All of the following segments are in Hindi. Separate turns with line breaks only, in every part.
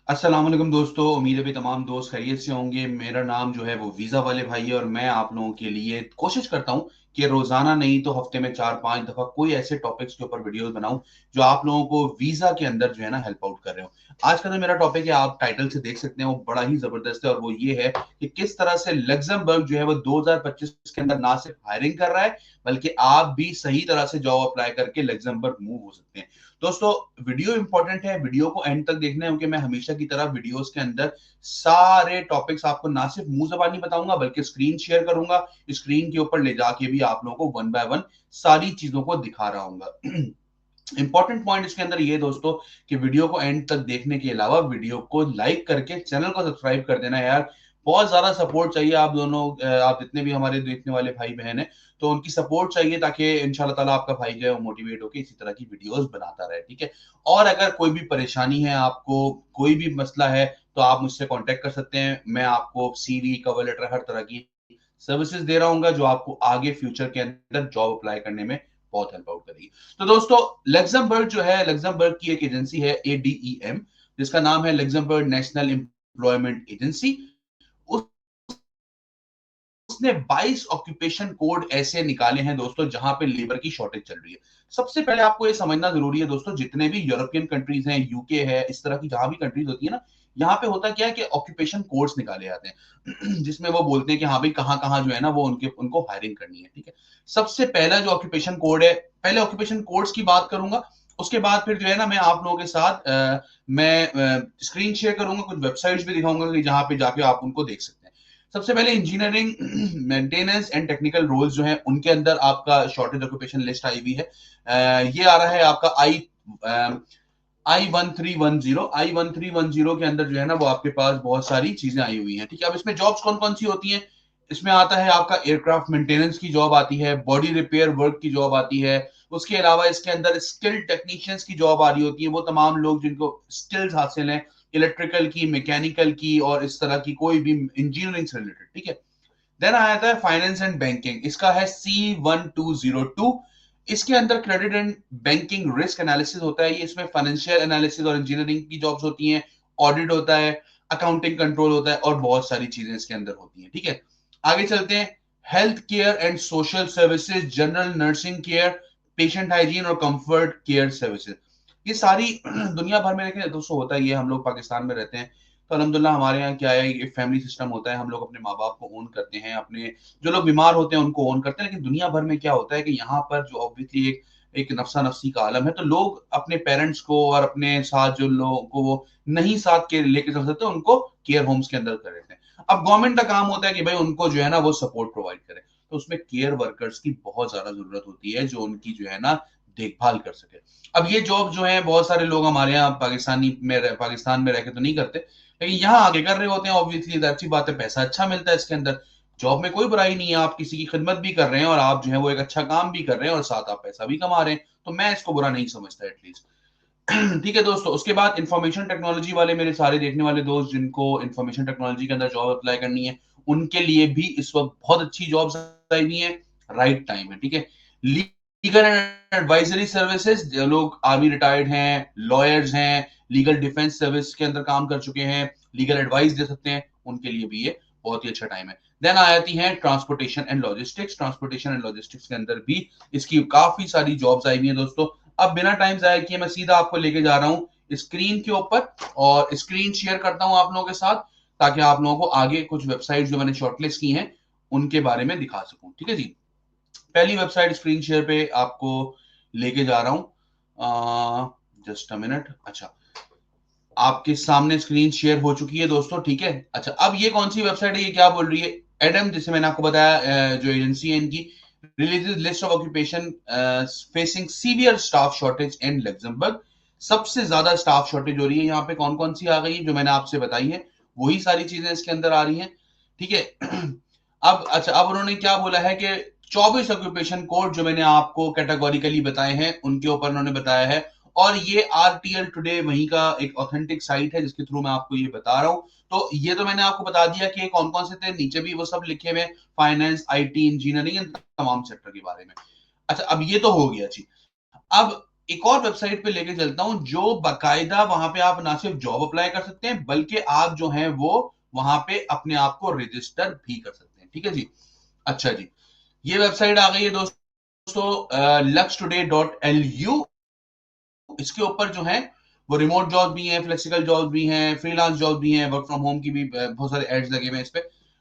अस्सलाम वालेकुम दोस्तों, उम्मीद है भी तमाम दोस्त खैरियत से होंगे। मेरा नाम जो है वो वीज़ा वाले भाई है और मैं आप लोगों के लिए कोशिश करता हूँ कि रोज़ाना नहीं तो हफ्ते में 4-5 दफ़ा कोई ऐसे टॉपिक्स के ऊपर वीडियोज़ बनाऊँ, जो आप लोगों को वीज़ा के अंदर जो है ना हेल्प आउट कर रहे हो। आज का जो मेरा टॉपिक है, आप टाइटल से देख सकते हैं, वो बड़ा ही ज़बरदस्त है और वो ये है कि किस तरह से लक्ज़मबर्ग जो है वो 2025 के अंदर ना सिर्फ हायरिंग कर रहा है, बल्कि आप भी सही तरह से जॉब अप्लाई करके लक्ज़मबर्ग मूव हो सकते हैं। दोस्तों, वीडियो इंपॉर्टेंट है, वीडियो को एंड तक देखना है क्योंकि मैं हमेशा की तरह वीडियोस के अंदर सारे टॉपिक्स आपको ना सिर्फ मुंह ज़बानी बताऊंगा बल्कि स्क्रीन शेयर करूंगा। स्क्रीन के ऊपर ले जाके भी आप लोगों को वन बाय वन सारी चीजों को दिखा रहा हूँ। इंपॉर्टेंट पॉइंट इसके अंदर ये दोस्तों कि वीडियो को एंड तक देखने के अलावा वीडियो को लाइक करके चैनल को सब्सक्राइब कर देना यार। बहुत ज्यादा सपोर्ट चाहिए आप दोनों, आप जितने भी हमारे देखने वाले भाई बहन हैं, तो उनकी सपोर्ट चाहिए ताकि इंशाल्लाह ताला आपका भाई जो है वो मोटिवेट होकर इसी तरह की वीडियोस बनाता रहे, ठीक है। और अगर कोई भी परेशानी है, आपको कोई भी मसला है, तो आप मुझसे कांटेक्ट कर सकते हैं। मैं आपको सीवी, कवर लेटर, हर तरह की सर्विसेज दे रहा हूँ जो आपको आगे फ्यूचर के अंदर जॉब अप्लाई करने में बहुत हेल्प आउट करेगी। तो दोस्तों, लग्जमबर्ग जो है, लग्जमबर्ग की एक एजेंसी है एडीईएम, जिसका नाम है लग्जमबर्ग नेशनल एम्प्लॉयमेंट एजेंसी। उसने 22 ऑक्यूपेशन कोड ऐसे निकाले हैं दोस्तों जहां पे लेबर की शॉर्टेज चल रही है। सबसे पहले आपको ये समझना जरूरी है दोस्तों, जितने भी यूरोपियन कंट्रीज हैं, यूके है, इस तरह की जहां भी कंट्रीज होती है ना, यहाँ पे होता क्या है कि ऑक्यूपेशन कोड्स निकाले जाते हैं जिसमें वो बोलते हैं कि हाँ भाई कहाँ कहाँ जो है ना वो उनको हायरिंग करनी है, ठीक है। सबसे पहला जो ऑक्यूपेशन कोड है, पहले ऑक्यूपेशन कोड्स की बात करूंगा, उसके बाद फिर जो है ना मैं आप लोगों के साथ मैं स्क्रीन शेयर करूंगा, कुछ वेबसाइट्स भी दिखाऊंगा कि जहां पे जाके आप उनको देख सकते हैं। सबसे पहले engineering, maintenance and technical roles जो है उनके अंदर आपका शॉर्टेज ऑक्यूपेशन लिस्ट आई हुई है। ये आ रहा है आपका I1310 के अंदर जो है ना वो आपके पास बहुत सारी चीजें आई हुई हैं, ठीक है। अब इसमें जॉब्स कौन कौन सी होती हैं? इसमें आता है आपका एयरक्राफ्ट मेंटेनेंस की जॉब आती है, बॉडी रिपेयर वर्क की जॉब आती है। उसके अलावा इसके अंदर स्किल्ड टेक्नीशियंस की जॉब आ रही होती है, वो तमाम लोग जिनको स्किल्स हासिल हैं इलेक्ट्रिकल की, मैकेनिकल की और इस तरह की कोई भी इंजीनियरिंग से रिलेटेड, ठीक है। देन आता है फाइनेंस एंड बैंकिंग, इसका है C1202। इसके अंदर credit and banking risk analysis होता है, ये इसमें फाइनेंशियल एनालिसिस और इंजीनियरिंग की जॉब्स होती हैं। ऑडिट होता है, अकाउंटिंग कंट्रोल होता है और बहुत सारी चीजें इसके अंदर होती हैं, ठीक है। आगे चलते हैं। Health care and social services, general nursing care, patient hygiene और कंफर्ट केयर सर्विसेज, ये सारी दुनिया भर में, लेकिन दोस्तों होता है ये, हम लोग पाकिस्तान में रहते हैं तो अल्हम्दुलिल्लाह हमारे यहाँ क्या है, एक फैमिली सिस्टम होता है, हम लोग अपने माँ बाप को ओन करते हैं, अपने जो लोग बीमार होते हैं उनको ओन करते हैं। लेकिन दुनिया भर में क्या होता है कि यहाँ पर जो ऑब्वियसली एक एक नफसा नफसी का आलम है, तो लोग अपने पेरेंट्स को और अपने साथ जो लोगों को वो नहीं साथ के लेके चल सकते उनको केयर होम्स के अंदर कर देते हैं। अब गवर्नमेंट का काम होता है कि भाई उनको जो है ना वो सपोर्ट प्रोवाइड करे, तो उसमें केयर वर्कर्स की बहुत ज्यादा जरूरत होती है जो उनकी जो है ना देखभाल कर सके। अब ये जॉब जो है बहुत सारे लोग हमारे यहाँ पाकिस्तान में रह के तो नहीं करते, लेकिन यहाँ आगे कर रहे होते हैं। ऑब्वियसली अच्छी बात है, पैसा अच्छा मिलता है इसके अंदर, जॉब में कोई बुराई नहीं है, आप किसी की खिदमत भी कर रहे हैं और आप जो है वो एक अच्छा काम भी कर रहे हैं और साथ आप पैसा भी कमा रहे हैं, तो मैं इसको बुरा नहीं समझता एटलीस्ट। ठीक है दोस्तों, उसके बाद इंफॉर्मेशन टेक्नोलॉजी वाले मेरे सारे देखने वाले दोस्त जिनको इंफॉर्मेशन टेक्नोलॉजी के अंदर जॉब अप्लाई करनी है, उनके लिए भी इस वक्त बहुत अच्छी जॉब्स आई हुई हैं। राइट टाइम है, ठीक है। लीगल एंड एडवाइजरी सर्विसेज, जो लोग आर्मी रिटायर्ड हैं, लॉयर्स हैं, लीगल डिफेंस सर्विस के अंदर काम कर चुके हैं, लीगल एडवाइस दे सकते हैं, उनके लिए भी ये बहुत ही अच्छा टाइम है। देन आ जाती है transportation and logistics, transportation and logistics के अंदर भी इसकी काफी सारी जॉब्स आई हुई हैं दोस्तों। अब बिना टाइम जाया किए मैं सीधा आपको लेके जा रहा हूं स्क्रीन के ऊपर और स्क्रीन शेयर करता हूं आप लोगों के साथ, ताकि आप लोगों को आगे कुछ वेबसाइट जो मैंने शॉर्टलिस्ट की हैं उनके बारे में दिखा सकूं, ठीक है जी। पहली वेबसाइट स्क्रीन शेयर पे आपको लेके जा रहा हूं, जस्ट अ मिनट। अच्छा, आपके सामने स्क्रीन शेयर हो चुकी है दोस्तों, ठीक है। अच्छा, अब ये कौन सी वेबसाइट है, ये क्या बोल रही है? एडम, जिसे मैंने आपको बताया, जो एजेंसी है इनकी, releases list of occupation facing severe staff shortage in Luxembourg. सबसे ज्यादा स्टाफ शॉर्टेज हो रही है यहाँ पे, कौन कौन सी आ गई है जो मैंने आपसे बताई है, वही सारी चीजें इसके अंदर आ रही हैं, ठीक है। अब अच्छा, अब उन्होंने क्या बोला है कि 24 ऑक्यूपेशन कोड जो मैंने आपको कैटेगोरिकली बताए हैं उनके ऊपर उन्होंने बताया है। और ये आरटीएल टुडे वहीं का एक ऑथेंटिक साइट है जिसके थ्रू मैं आपको ये बता रहा हूं। तो ये तो मैंने आपको बता दिया कि कौन कौन से थे, नीचे भी वो सब लिखे हुए, फाइनेंस, आईटी, इंजीनियरिंग, तमाम सेक्टर के बारे में। अच्छा, अब ये तो हो गया जी। अब एक और वेबसाइट पे लेके चलता हूं जो बाकायदा वहां पे आप ना सिर्फ जॉब अप्लाई कर सकते हैं बल्कि आप जो है वो वहां पे अपने आप को रजिस्टर भी कर सकते हैं। ठीक है जी। अच्छा जी, ये वेबसाइट आ गई है दोस्तों, luxtoday.lu। इसके ऊपर जो है वो रिमोट जॉब भी है, फ्लेक्सिबल जॉब भी है, फ्रीलांस जॉब भी है, वर्क फ्रॉम होम की भी बहुत सारे एड्स लगे हुए हैं इस पे।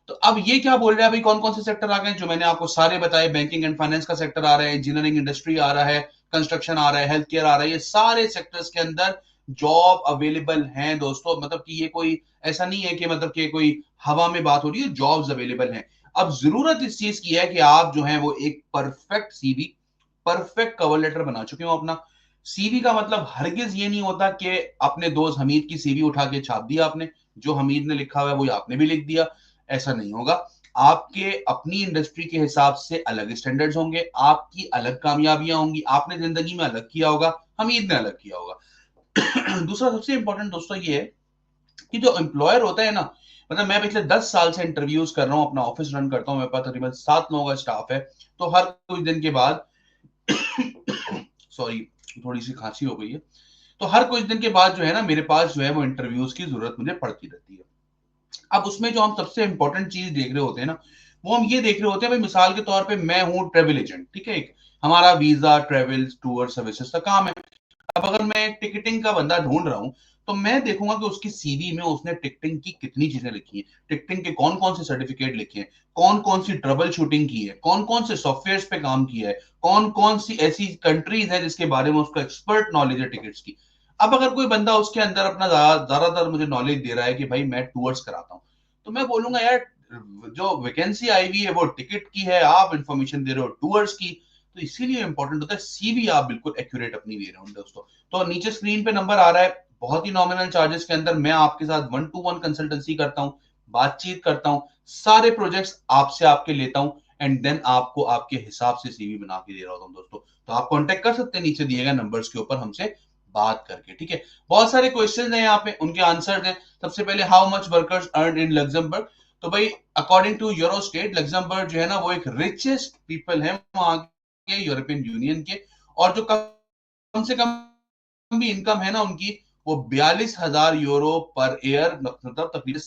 तो अब ये क्या बोल रहा है भाई, कौन कौन से सेक्टर आ गए जो मैंने आपको सारे बताए। बैंकिंग एंड फाइनेंस का सेक्टर आ रहा है, इंजीनियरिंग इंडस्ट्री आ रहा है, कंस्ट्रक्शन आ रहा है, हेल्थ केयर आ रहा है। ये सारे सेक्टर्स के अंदर जॉब अवेलेबल हैं दोस्तों। मतलब कि ये कोई ऐसा नहीं है कि मतलब कि कोई हवा में बात हो रही है, जॉब्स अवेलेबल हैं। अब जरूरत इस चीज की है कि आप जो है वो एक perfect CV, perfect cover letter बना चुके हो अपना। सीवी का मतलब हरगिज ये नहीं होता कि अपने दोस्त हमीद की सीवी उठा के छाप दिया आपने, जो हमीद ने लिखा हुआ है वो आपने भी लिख दिया। ऐसा नहीं होगा। आपके अपनी इंडस्ट्री के हिसाब से अलग स्टैंडर्ड्स होंगे, आपकी अलग कामयाबियां होंगी, आपने जिंदगी में अलग किया होगा, हमीद ने अलग किया होगा। दूसरा सबसे इंपॉर्टेंट दोस्तों ये है कि जो एम्प्लॉयर होता है ना, मतलब मैं पिछले 10 साल से इंटरव्यूज कर रहा हूँ, अपना ऑफिस रन करता हूँ, मेरे पास तकरीबन 7 लोगों का स्टाफ है। तो हर कुछ दिन के बाद सॉरी, थोड़ी सी खांसी हो गई है। तो हर कुछ दिन के बाद जो है ना मेरे पास जो है वो इंटरव्यूज की जरूरत मुझे पड़ती रहती है। अब उसमें जो हम सबसे इंपॉर्टेंट चीज देख रहे होते हैं ना, वो हम ये देख रहे होते हैं भाई, मिसाल के तौर पे मैं हूँ ट्रेवल एजेंट, ठीक है, एक हमारा वीजा ट्रेवल टूर सर्विसेज का काम है। अब अगर मैं एक टिकटिंग का बंदा ढूंढ रहा हूं तो मैं देखूंगा कि उसकी सीवी में उसने टिकटिंग की कितनी चीजें लिखी हैं, टिकटिंग के कौन कौन से सर्टिफिकेट लिखे हैं, कौन कौन सी ट्रबल शूटिंग की है, कौन कौन से सॉफ्टवेयर पे काम किया है, कौन कौन सी ऐसी कंट्रीज है जिसके बारे में उसको एक्सपर्ट नॉलेज है टिकट्स की। अब अगर कोई बंदा उसके अंदर अपना ज्यादातर मुझे नॉलेज दे रहा है कि भाई मैं टूर्स कराता हूँ, तो मैं बोलूंगा यार जो वैकेंसी आई हुई है वो टिकट की है, आप इंफॉर्मेशन दे रहे हो टूर्स की। तो इसीलिए इंपॉर्टेंट होता है सीवी आप बिल्कुल एक्यूरेट अपनी दे रहे हो दोस्तों। तो नीचे स्क्रीन पे नंबर आ रहा है, बहुत ही नॉमिनल चार्जेस के अंदर मैं आपके साथ 1-to-1 कंसल्टेंसी करता हूं, बातचीत करता हूं, सारे प्रोजेक्ट्स आपसे आपके लेता हूं, एंड देन आपको आपके हिसाब से सीवी बना के दे रहा होता हूं दोस्तों। तो आप कांटेक्ट कर सकते हैं नीचे दिए गए नंबर्स के ऊपर हमसे बात करके। ठीक है, बहुत सारे क्वेश्चन हैं यहाँ पे, उनके आंसर हैं। सबसे पहले how much workers earn in Luxembourg. तो भाई अकॉर्डिंग टू यूरोस्टेट लग्जमबर्ग जो है ना वो एक रिचेस्ट पीपल है वहां के, यूरोपियन यूनियन के। और जो कम से कम भी इनकम है ना उनकी, वो 42,000 यूरो पर ईयर, मतलब तकरीबन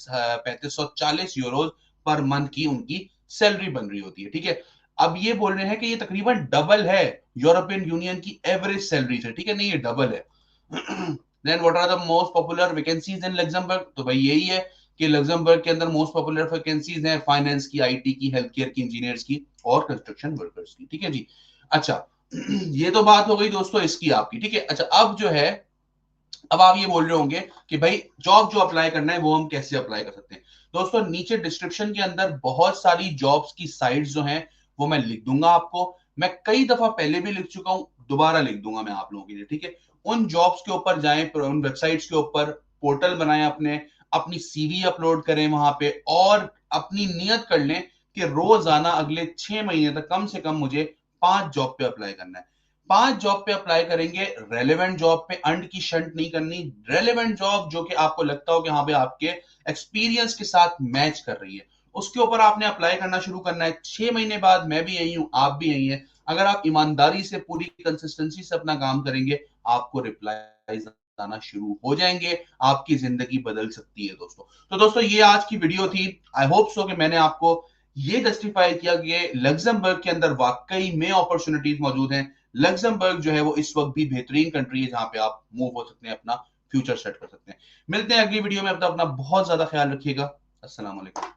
3540 यूरो पर मंथ की उनकी सैलरी बन रही होती है। ठीक है, अब ये बोल रहे हैं कि ये तकरीबन डबल है यूरोपियन यूनियन की एवरेज सैलरी से। ठीक है, नहीं ये डबल है। Then what are the most popular vacancies in Luxembourg. तो भाई यही है कि लग्जमबर्ग के अंदर मोस्ट पॉपुलर वैकेंसीज हैं फाइनेंस की, आईटी की, हेल्थ केयर की, इंजीनियर्स की और कंस्ट्रक्शन वर्कर्स की। ठीक है जी। अच्छा, ये तो बात हो गई दोस्तों इसकी आपकी। ठीक है, अच्छा अब जो है, अब आप ये बोल रहे होंगे कि भाई जॉब जो अप्लाई करना है वो हम कैसे अप्लाई कर सकते हैं। दोस्तों नीचे डिस्क्रिप्शन के अंदर बहुत सारी जॉब्स की साइट्स जो हैं वो मैं लिख दूंगा आपको। मैं कई दफा पहले भी लिख चुका हूं, दोबारा लिख दूंगा मैं आप लोगों के लिए। ठीक है, उन जॉब्स के ऊपर जाएं, उन वेबसाइट्स के ऊपर पोर्टल बनाएं अपने, अपनी सीवी अपलोड करें वहां पे, और अपनी नियत कर लें कि रोजाना अगले 6 महीने तक कम से कम मुझे 5 जॉब पे अप्लाई करना है। 5 जॉब पे अप्लाई करेंगे, रेलेवेंट जॉब पे, अंड की शंट नहीं करनी, रेलेवेंट जॉब जो कि आपको लगता हो कि हाँ भाई आपके एक्सपीरियंस के साथ मैच कर रही है, उसके ऊपर आपने अप्लाई करना शुरू करना है। 6 महीने बाद मैं भी यही हूं, आप भी यही हैं। अगर आप ईमानदारी से पूरी कंसिस्टेंसी से अपना काम करेंगे, आपको रिप्लाई आना शुरू हो जाएंगे, आपकी जिंदगी बदल सकती है दोस्तों। तो दोस्तों ये आज की वीडियो थी। आई होप सो कि मैंने आपको ये जस्टिफाई किया कि लग्जमबर्ग के अंदर वाकई में अपॉर्चुनिटीज मौजूद हैं। लग्जमबर्ग जो है वो इस वक्त भी बेहतरीन कंट्री है जहां पे आप मूव हो सकते हैं, अपना फ्यूचर सेट कर सकते हैं। मिलते हैं अगली वीडियो में, अपना बहुत ज्यादा ख्याल रखिएगा। अस्सलाम वालेकुम।